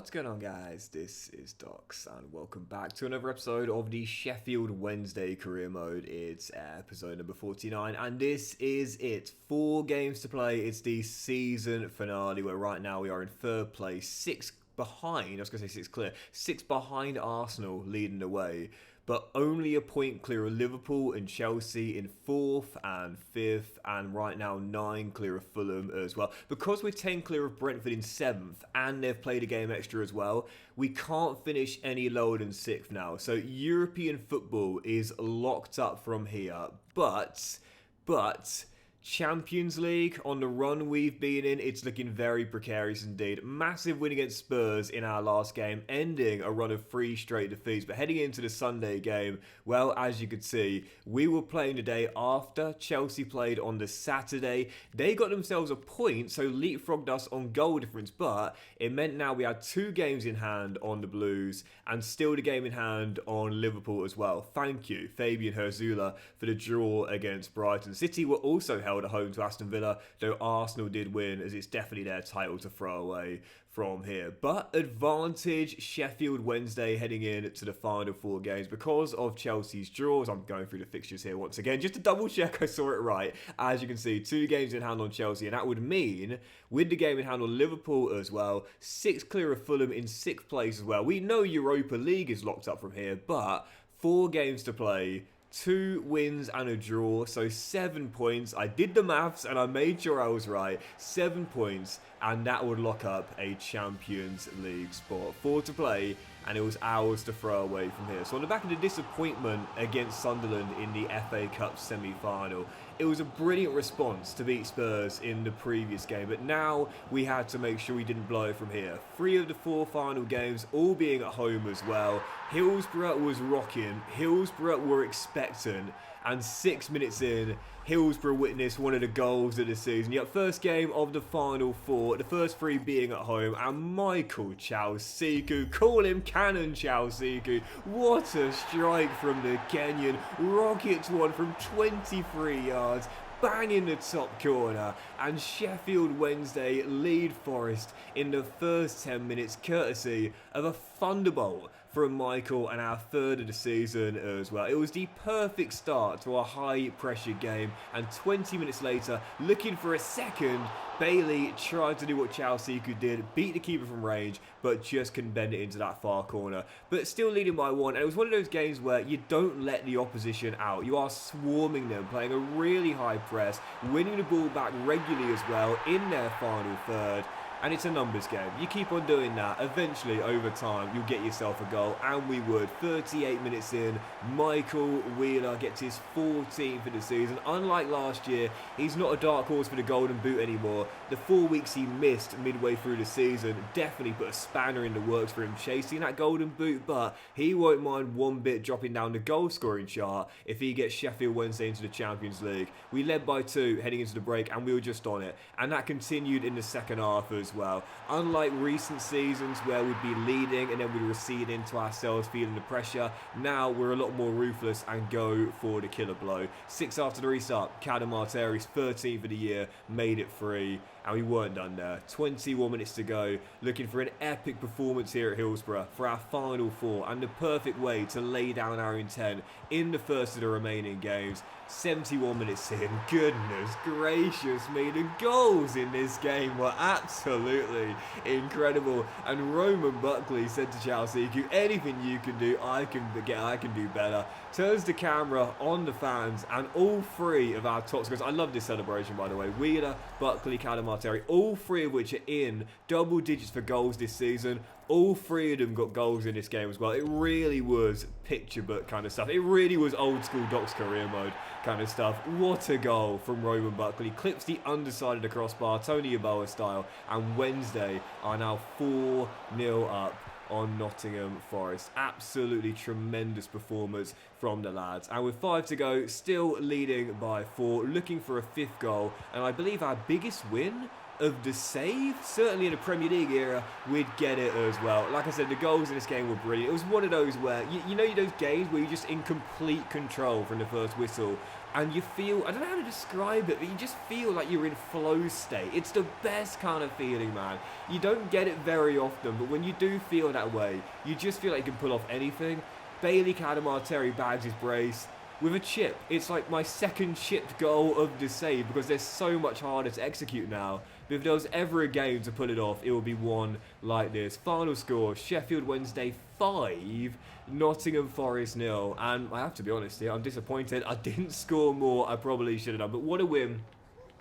What's going on, guys? This is Docs, and welcome back to another episode of the Sheffield Wednesday career mode. It's episode number 49, and this is it. 4 games to play. It's the season finale, where right now we are in third place, 6 behind. I was going to say 6 clear, 6 behind Arsenal, leading the way, but only a point clear of Liverpool and Chelsea in 4th and 5th, and right now 9 clear of Fulham as well. Because we're 10 clear of Brentford in 7th, and they've played a game extra as well, we can't finish any lower than 6th now. So European football is locked up from here, but Champions League, on the run we've been in, it's looking very precarious indeed. Massive win against Spurs in our last game, ending a run of 3 straight defeats. But heading into the Sunday game, well, as you could see, we were playing the day after Chelsea played on the Saturday. They got themselves a point, so leapfrogged us on goal difference, but it meant now we had 2 games in hand on the Blues, and still the game in hand on Liverpool as well. Thank you, Fabian Herzula, for the draw against Brighton. City were also held at home to Aston Villa, though Arsenal did win, as it's definitely their title to throw away from here. But advantage Sheffield Wednesday heading in to the final 4 games because of Chelsea's draws. I'm going through the fixtures here once again just to double check I saw it right. As you can see, 2 games in hand on Chelsea, and that would mean with the game in hand on Liverpool as well, 6 clear of Fulham in 6th place as well. We know Europa League is locked up from here, but 4 games to play, 2 wins and a draw, so 7 points. I did the maths and I made sure I was right. 7 points, and that would lock up a Champions League spot. 4 to play, and it was ours to throw away from here. So on the back of the disappointment against Sunderland in the FA Cup semi-final, it was a brilliant response to beat Spurs in the previous game, but now we had to make sure we didn't blow it from here. 3 of the 4 final games, all being at home as well. Hillsborough was rocking, Hillsborough were expectant, and 6 minutes in, Hillsborough witnessed one of the goals of the season. Yep, first game of the final 4, the first 3 being at home, and Michael Chalciku, call him Cannon Chalciku, what a strike from the Kenyan, rockets one from 23 yards, bang in the top corner, and Sheffield Wednesday lead Forest in the first 10 minutes, courtesy of a thunderbolt from Michael, and our 3rd of the season as well. It was the perfect start to a high-pressure game, and 20 minutes later, looking for a second, Bailey tried to do what Chelsea did, beat the keeper from range, but just couldn't bend it into that far corner. But still leading by 1, and it was one of those games where you don't let the opposition out. You are swarming them, playing a really high press, winning the ball back regularly as well in their final third. And it's a numbers game. You keep on doing that, eventually, over time, you'll get yourself a goal, and we would. 38 minutes in, Michael Wheeler gets his 14th of the season. Unlike last year, he's not a dark horse for the golden boot anymore. The 4 weeks he missed midway through the season definitely put a spanner in the works for him chasing that golden boot, but he won't mind one bit dropping down the goal scoring chart if he gets Sheffield Wednesday into the Champions League. We led by 2 heading into the break, and we were just on it, and that continued in the second half as well. Unlike recent seasons where we'd be leading and then we'd recede into ourselves feeling the pressure, now we're a lot more ruthless and go for the killer blow. 6 after the restart, Cadamarteri's 13th of the year made it 3, and we weren't done there. 21 minutes to go, looking for an epic performance here at Hillsborough for our final 4, and the perfect way to lay down our intent in the first of the remaining games. 71 minutes in, goodness gracious me, the goals in this game were absolutely incredible, and Roman Buckley said to Chelsea, anything you can do, I can do better. Turns the camera on the fans, and all 3 of our top scorers, I love this celebration by the way, Wheeler, Buckley, Cadamarteri, all 3 of which are in double digits for goals this season. All 3 of them got goals in this game as well. It really was picture book kind of stuff. It really was old school Doc's career mode kind of stuff. What a goal from Roman Buckley. Clips the underside of the crossbar, Tony Yeboah style. And Wednesday are now 4-0 up on Nottingham Forest. Absolutely tremendous performance from the lads. And with 5 to go, still leading by 4, looking for a 5th goal. And I believe our biggest win of the save. Certainly in the Premier League era, we'd get it as well. Like I said, the goals in this game were brilliant. It was one of those where, you know those games where you're just in complete control from the first whistle, and you feel, I don't know how to describe it, but you just feel like you're in flow state. It's the best kind of feeling, man. You don't get it very often, but when you do feel that way, you just feel like you can pull off anything. Bailey Cadamarteri bags his brace with a chip. It's like my second chipped goal of the save because they're so much harder to execute now. But if there was ever a game to pull it off, it would be one like this. Final score, Sheffield Wednesday 5, Nottingham Forest 0. And I have to be honest here, I'm disappointed. I didn't score more. I probably should have done. But what a win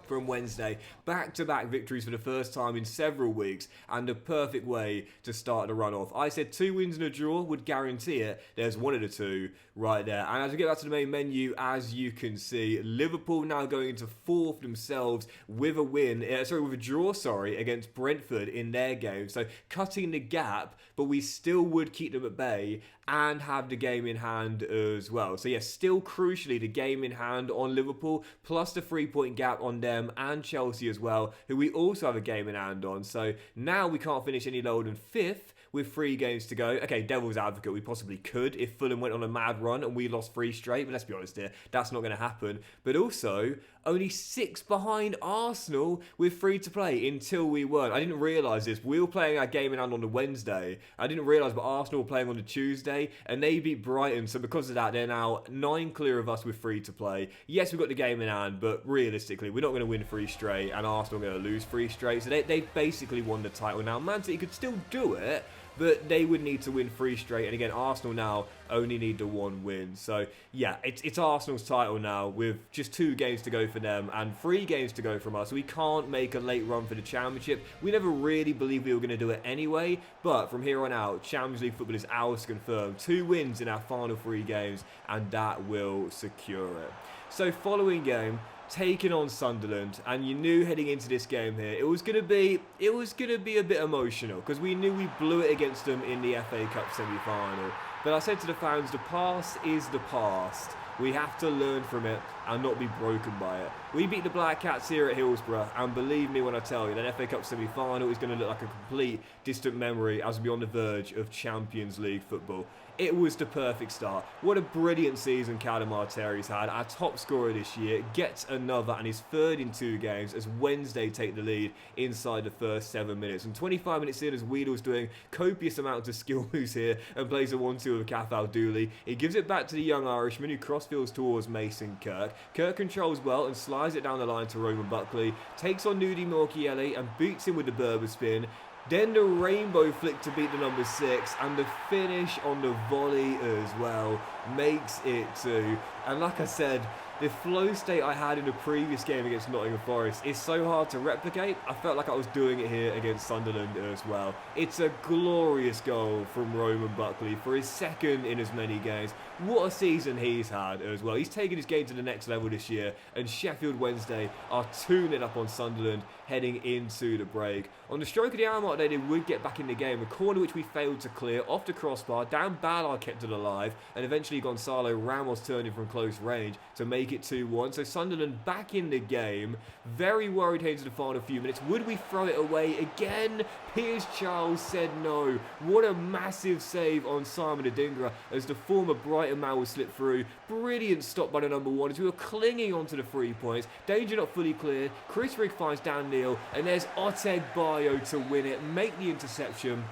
from Wednesday. Back-to-back victories for the first time in several weeks, and a perfect way to start the run off. I said 2 wins and a draw would guarantee it. There's one of the 2 right there. And as we get back to the main menu, as you can see, Liverpool now going into 4th themselves with a with a draw, against Brentford in their game. So cutting the gap, but we still would keep them at bay and have the game in hand as well. So yes, still crucially the game in hand on Liverpool, plus the 3-point gap on them and Chelsea as well, who we also have a game in hand on. So now we can't finish any lower than 5th with 3 games to go. Okay, devil's advocate, we possibly could if Fulham went on a mad run and we lost 3 straight, but let's be honest here, that's not going to happen. But also, only 6 behind Arsenal with 3 to play until we weren't. I didn't realise this. We were playing our game in hand on the Wednesday. I didn't realise, but Arsenal were playing on the Tuesday, and they beat Brighton, so because of that, they're now 9 clear of us with 3 to play. Yes, we've got the game in hand, but realistically, we're not going to win 3 straight, and Arsenal are going to lose 3 straight, so they basically won the title now. Man City could still do it, but they would need to win 3 straight. And again, Arsenal now only need the 1 win. So yeah, it's Arsenal's title now with just 2 games to go for them and 3 games to go from us. We can't make a late run for the Championship. We never really believed we were going to do it anyway. But from here on out, Champions League football is ours to confirm. 2 wins in our final 3 games, and that will secure it. So following game, taking on Sunderland, and you knew heading into this game here it was gonna be a bit emotional because we knew we blew it against them in the FA Cup semi-final. But I said to the fans, the past is the past. We have to learn from it and not be broken by it. We beat the Black Cats here at Hillsborough, and believe me when I tell you, that FA Cup semi-final is going to look like a complete distant memory as we be on the verge of Champions League football. It was the perfect start. What a brilliant season Cadamarteri's had. Our top scorer this year gets another and is 3rd in 2 games as Wednesday take the lead inside the first 7 minutes. And 25 minutes in, as Weedle's doing copious amounts of skill moves here and plays a 1-2 with Cathal Dooley. He gives it back to the young Irishman who crossfields towards Mason Kirk. Kirk controls well and slides it down the line to Roman Buckley. Takes on Nudi Morkiele and beats him with the Berber spin. Then the rainbow flick to beat the number 6, and the finish on the volley as well makes it 2. And like I said, the flow state I had in the previous game against Nottingham Forest is so hard to replicate. I felt like I was doing it here against Sunderland as well. It's a glorious goal from Roman Buckley for his 2nd in as many games. What a season he's had as well. He's taken his game to the next level this year, and Sheffield Wednesday are 2-0 up on Sunderland heading into the break. On the stroke of the hour mark, they would get back in the game. A corner which we failed to clear off the crossbar. Dan Ballard kept it alive, and eventually Gonzalo Ramos turning from close range to make it 2-1. So Sunderland back in the game. Very worried heading to the final few minutes. Would we throw it away again? Piers Charles said no. What a massive save on Simon Adingra as the former Brighton man will slip through. Brilliant stop by the number 1 as we were clinging onto the 3 points. Danger not fully cleared. Chris Rigg finds Dan Neal, and there's Oteg Bayo to win it, make the interception.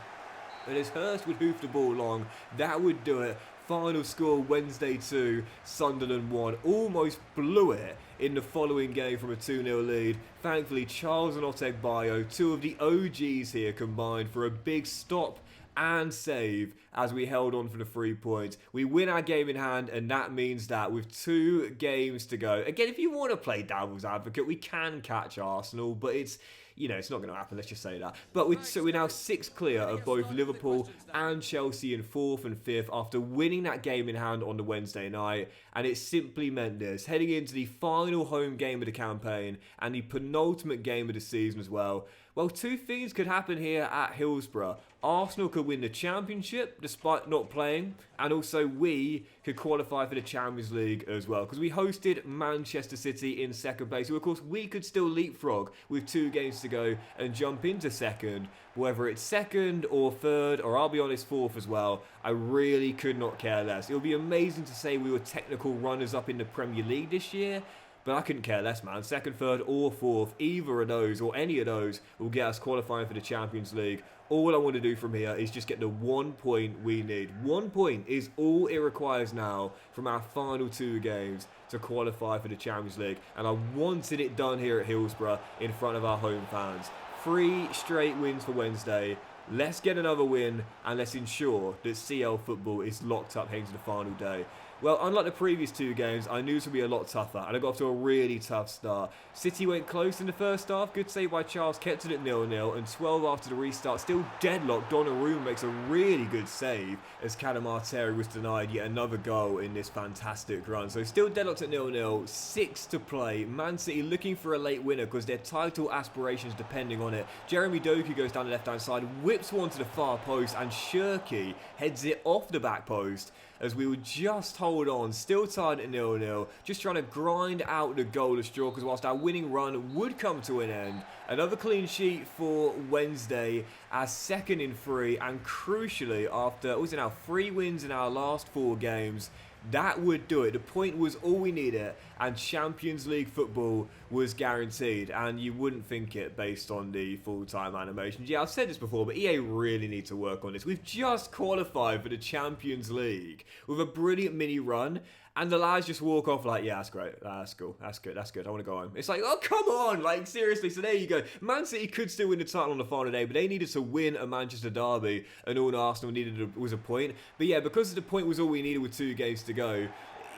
And as Hurst would hoof the ball long, that would do it. Final score, Wednesday 2, Sunderland 1. Almost blew it in the following game from a 2-0 lead. Thankfully, Charles and Oteg Bayo, 2 of the OGs here, combined for a big stop and save as we held on for the 3 points. We win our game in hand, and that means that with 2 games to go, again, if you want to play devil's advocate, we can catch Arsenal, but it's not going to happen, let's just say that. But we're now 6 clear of both Liverpool and Chelsea in 4th and 5th after winning that game in hand on the Wednesday night. And it simply meant this, heading into the final home game of the campaign and the penultimate game of the season as well, Well, two things could happen here at Hillsborough. Arsenal could win the championship despite not playing, and also we could qualify for the Champions League as well, because we hosted Manchester City in second place, so of course we could still leapfrog with 2 games to go and jump into second. Whether it's second or third, or I'll be honest, fourth as well, I really could not care less. It would be amazing to say we were technical runners-up in the Premier League this year, but I couldn't care less, man. Second, third, or fourth, either of those, or any of those, will get us qualifying for the Champions League. All I want to do from here is just get the 1 point we need. 1 point is all it requires now from our final 2 games to qualify for the Champions League. And I wanted it done here at Hillsborough in front of our home fans. 3 straight wins for Wednesday. Let's get another win, and let's ensure that CL football is locked up heading to the final day. Well, unlike the previous 2 games, I knew this would be a lot tougher, and I got off to a really tough start. City went close in the first half, good save by Charles, kept it at 0-0, and 12 after the restart, still deadlocked. Donnarumma makes a really good save as Cadamarteri was denied yet another goal in this fantastic run. So still deadlocked at 0-0, 6 to play. Man City looking for a late winner because their title aspirations depending on it. Jeremy Doku goes down the left-hand side, whips one to the far post, and Shirky heads it off the back post as we would just hold on, still tied at 0-0, just trying to grind out the goalless draw, because whilst our winning run would come to an end, another clean sheet for Wednesday, our second in 3, and crucially, after, what was it now, 3 wins in our last 4 games, that would do it. The point was all we needed, and Champions League football was guaranteed, and you wouldn't think it based on the full-time animations. Yeah, I've said this before, but EA really need to work on this. We've just qualified for the Champions League with a brilliant mini run, and the lads just walk off like, yeah, that's great, that's cool, that's good, I want to go home. It's like, oh, come on, like, seriously, so there you go. Man City could still win the title on the final day, but they needed to win a Manchester derby, and all Arsenal needed was a point. But yeah, because the point was all we needed with 2 games to go,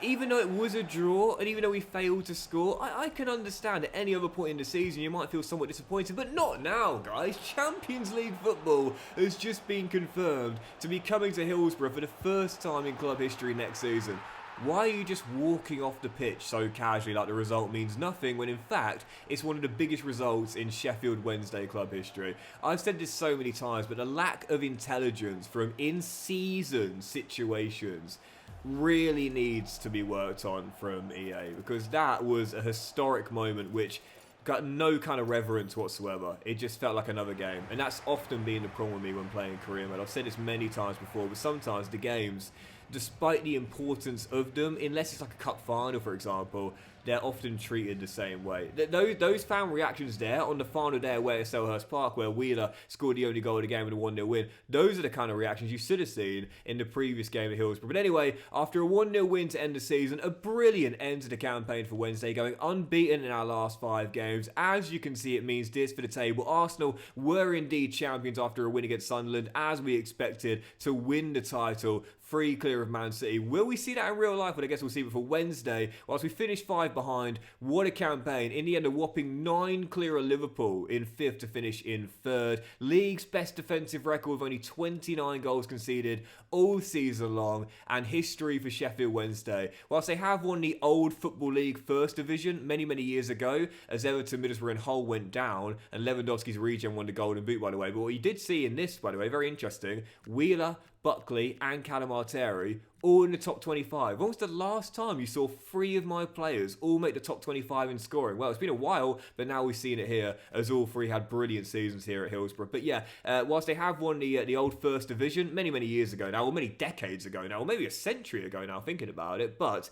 even though it was a draw, and even though we failed to score, I can understand at any other point in the season you might feel somewhat disappointed, but not now, guys. Champions League football has just been confirmed to be coming to Hillsborough for the first time in club history next season. Why are you just walking off the pitch so casually like the result means nothing, when in fact it's one of the biggest results in Sheffield Wednesday club history? I've said this so many times, but the lack of intelligence from in-season situations really needs to be worked on from EA, because that was a historic moment which got no kind of reverence whatsoever. It just felt like another game, and that's often been the problem with me when playing Korean mode. I've said this many times before, but sometimes the games, despite the importance of them, unless it's like a cup final, for example, they're often treated the same way. Those fan reactions there on the final day away at Selhurst Park, where Wheeler scored the only goal of the game with a 1-0 win, those are the kind of reactions you should have seen in the previous game at Hillsborough. But anyway, after a 1-0 win to end the season, a brilliant end to the campaign for Wednesday, going unbeaten in our last 5 games. As you can see, it means this for the table. Arsenal were indeed champions after a win against Sunderland, as we expected, to win the title, 3 clear of Man City. Will we see that in real life? Well, I guess we'll see it for Wednesday. Whilst we finish 5 behind, what a campaign. In the end, a whopping 9 clear of Liverpool in 5th to finish in 3rd. League's best defensive record with only 29 goals conceded all season long, and history for Sheffield Wednesday. Whilst they have won the old Football League First Division many, many years ago, as Everton, Middlesbrough and Hull went down, and Lewandowski's regen won the Golden Boot, by the way. But what you did see in this, by the way, very interesting, Wheeler, Buckley and Cadamarteri all in the top 25. When was the last time you saw 3 of my players all make the top 25 in scoring? Well, it's been a while, but now we've seen it here, as all 3 had brilliant seasons here at Hillsborough. But yeah, whilst they have won the old First Division many, many years ago now, or many decades ago now, or maybe a century ago now, thinking about it, but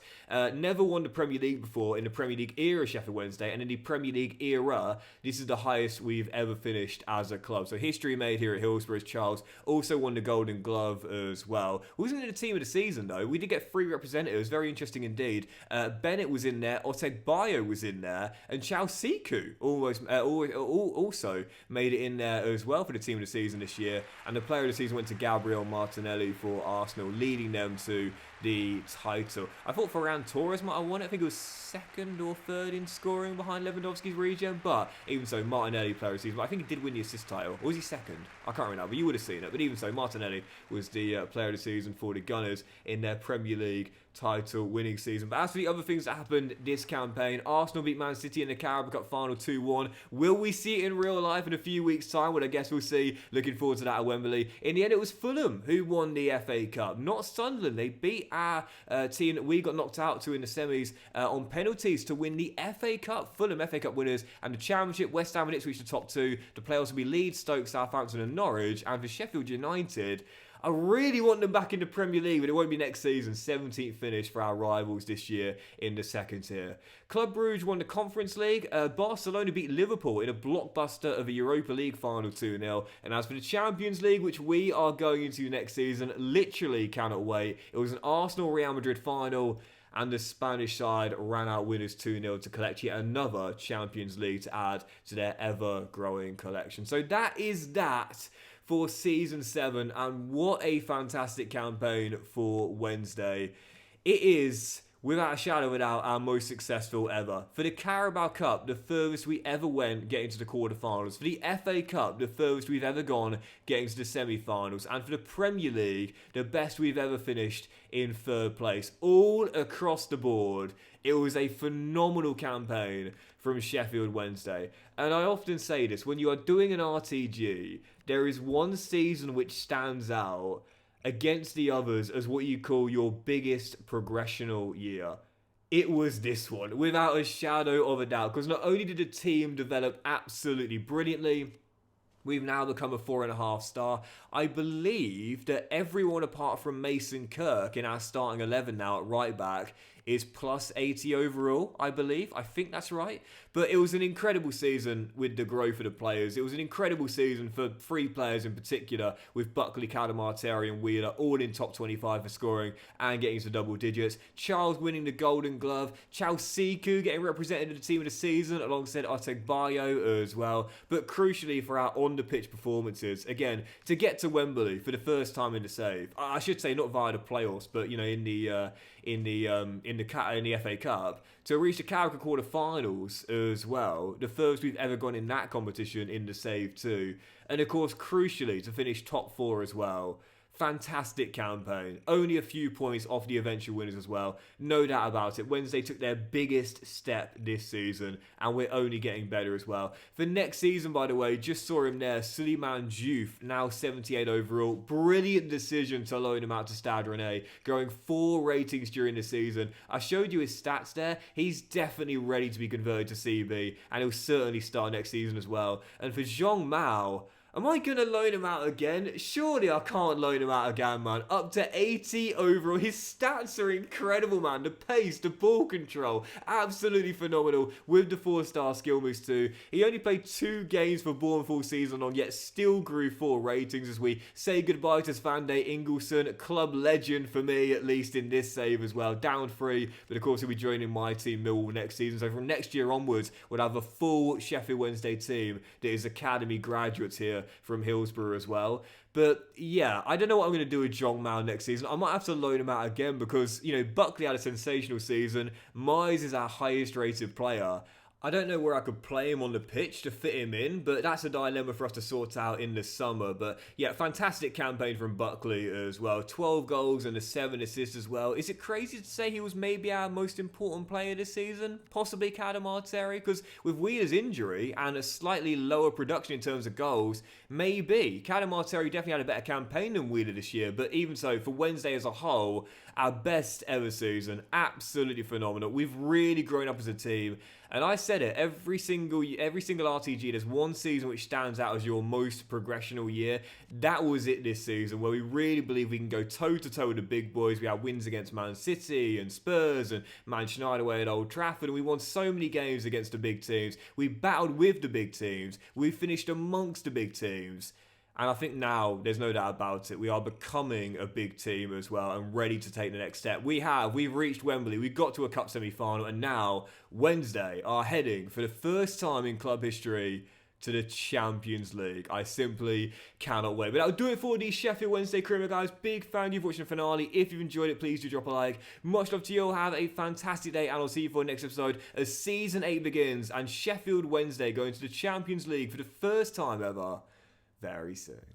never won the Premier League before in the Premier League era Sheffield Wednesday, and in the Premier League era, this is the highest we've ever finished as a club. So history made here at Hillsborough, as Charles also won the Golden Glove as well. Wasn't in the team of the season though. We did get 3 representatives, very interesting indeed. Bennett was in there, Otegbayo was in there, and Chao Siku also made it in there as well for the team of the season this year. And the player of the season went to Gabriel Martinelli for Arsenal, leading them to the title. I thought Ferran Torres might have won it. I think it was second or third in scoring behind Lewandowski's regen, but even so, Martinelli player of the season. But I think he did win the assist title. Or was he second? I can't remember, but you would have seen it. But even so, Martinelli was the player of the season for the Gunners in their Premier League title winning season. But as for the other things that happened this campaign, Arsenal beat Man City in the Carabao Cup final 2-1. Will we see it in real life in a few weeks' time? Well, I guess we'll see. Looking forward to that at Wembley. In the end, it was Fulham who won the FA Cup, not Sunderland. They beat our team that we got knocked out to in the semis on penalties to win the FA Cup. Fulham FA Cup winners, and the Championship, West Ham and Ipswich the top two. The playoffs will be Leeds, Stoke, Southampton and Norwich. And for Sheffield United, I really want them back in the Premier League, but it won't be next season. 17th finish for our rivals this year in the second tier. Club Brugge won the Conference League. Barcelona beat Liverpool in a blockbuster of a Europa League final 2-0. And as for the Champions League, which we are going into next season, literally cannot wait. It was an Arsenal-Real Madrid final, and the Spanish side ran out winners 2-0 to collect yet another Champions League to add to their ever-growing collection. So that is that for Season 7, and what a fantastic campaign for Wednesday. It is, without a shadow of a doubt, our most successful ever. For the Carabao Cup, the furthest we ever went getting to the quarterfinals. For the FA Cup, the furthest we've ever gone getting to the semi-finals. And for the Premier League, the best we've ever finished in third place. All across the board, it was a phenomenal campaign from Sheffield Wednesday. And I often say this, when you are doing an RTG, there is one season which stands out against the others as what you call your biggest progressional year. It was this one, without a shadow of a doubt, because not only did the team develop absolutely brilliantly, we've now become a 4.5 star. I believe that everyone apart from Mason Kirk in our starting 11 now at right back is plus 80 overall, I believe. I think that's right. But it was an incredible season with the growth of the players. It was an incredible season for 3 players in particular, with Buckley, Cadamarteri and Wheeler all in top 25 for scoring and getting to double digits. Charles winning the Golden Glove. Chalciku getting represented in the team of the season alongside Otegbayo as well. But crucially for our on-the-pitch performances, again, to get to Wembley for the first time in the save. I should say not via the playoffs, but you know, in the FA Cup, to reach the Carabao quarter-finals as well, the furthest we've ever gone in that competition in the save too, and of course crucially to finish top 4 as well. Fantastic campaign. Only a few points off the eventual winners as well. No doubt about it. Wednesday took their biggest step this season, and we're only getting better as well. For next season, by the way, just saw him there. Suleiman Diouf, now 78 overall. Brilliant decision to loan him out to Stade Rennais, growing 4 ratings during the season. I showed you his stats there. He's definitely ready to be converted to CB, and he'll certainly start next season as well. And for Zhong Mao, am I going to loan him out again? Surely I can't loan him out again, man. Up to 80 overall. His stats are incredible, man. The pace, the ball control, absolutely phenomenal with the 4-star skill moves too. He only played 2 games for Bournemouth all season long, yet still grew 4 ratings as we say goodbye to Svante Ingolson, club legend for me, at least in this save as well. Down 3, but of course he'll be joining my team Millwall next season. So from next year onwards, we'll have a full Sheffield Wednesday team that is academy graduates here from Hillsborough as well. But yeah, I don't know what I'm going to do with Zhong Mao next season. I might have to loan him out again because, you know, Buckley had a sensational season. Mize is our highest rated player. I don't know where I could play him on the pitch to fit him in, but that's a dilemma for us to sort out in the summer. But yeah, fantastic campaign from Buckley as well. 12 goals and 7 assists as well. Is it crazy to say he was maybe our most important player this season? Possibly Cadamarteri? Because with Wheeler's injury and a slightly lower production in terms of goals, maybe. Cadamarteri definitely had a better campaign than Wheeler this year, but even so, for Wednesday as a whole, our best ever season. Absolutely phenomenal. We've really grown up as a team. And I said it, every single RTG, there's one season which stands out as your most progressional year. That was it this season, where we really believe we can go toe-to-toe with the big boys. We had wins against Man City and Spurs and Manchester United away at Old Trafford, and we won so many games against the big teams. We battled with the big teams. We finished amongst the big teams. And I think now, there's no doubt about it, we are becoming a big team as well and ready to take the next step. We've reached Wembley, we got to a cup semi-final, and now, Wednesday, are heading, for the first time in club history, to the Champions League. I simply cannot wait. But that'll do it for the Sheffield Wednesday Premier, guys. Big thank you for watching the finale. If you've enjoyed it, please do drop a like. Much love to you all. Have a fantastic day, and I'll see you for the next episode as Season 8 begins and Sheffield Wednesday going to the Champions League for the first time ever very soon.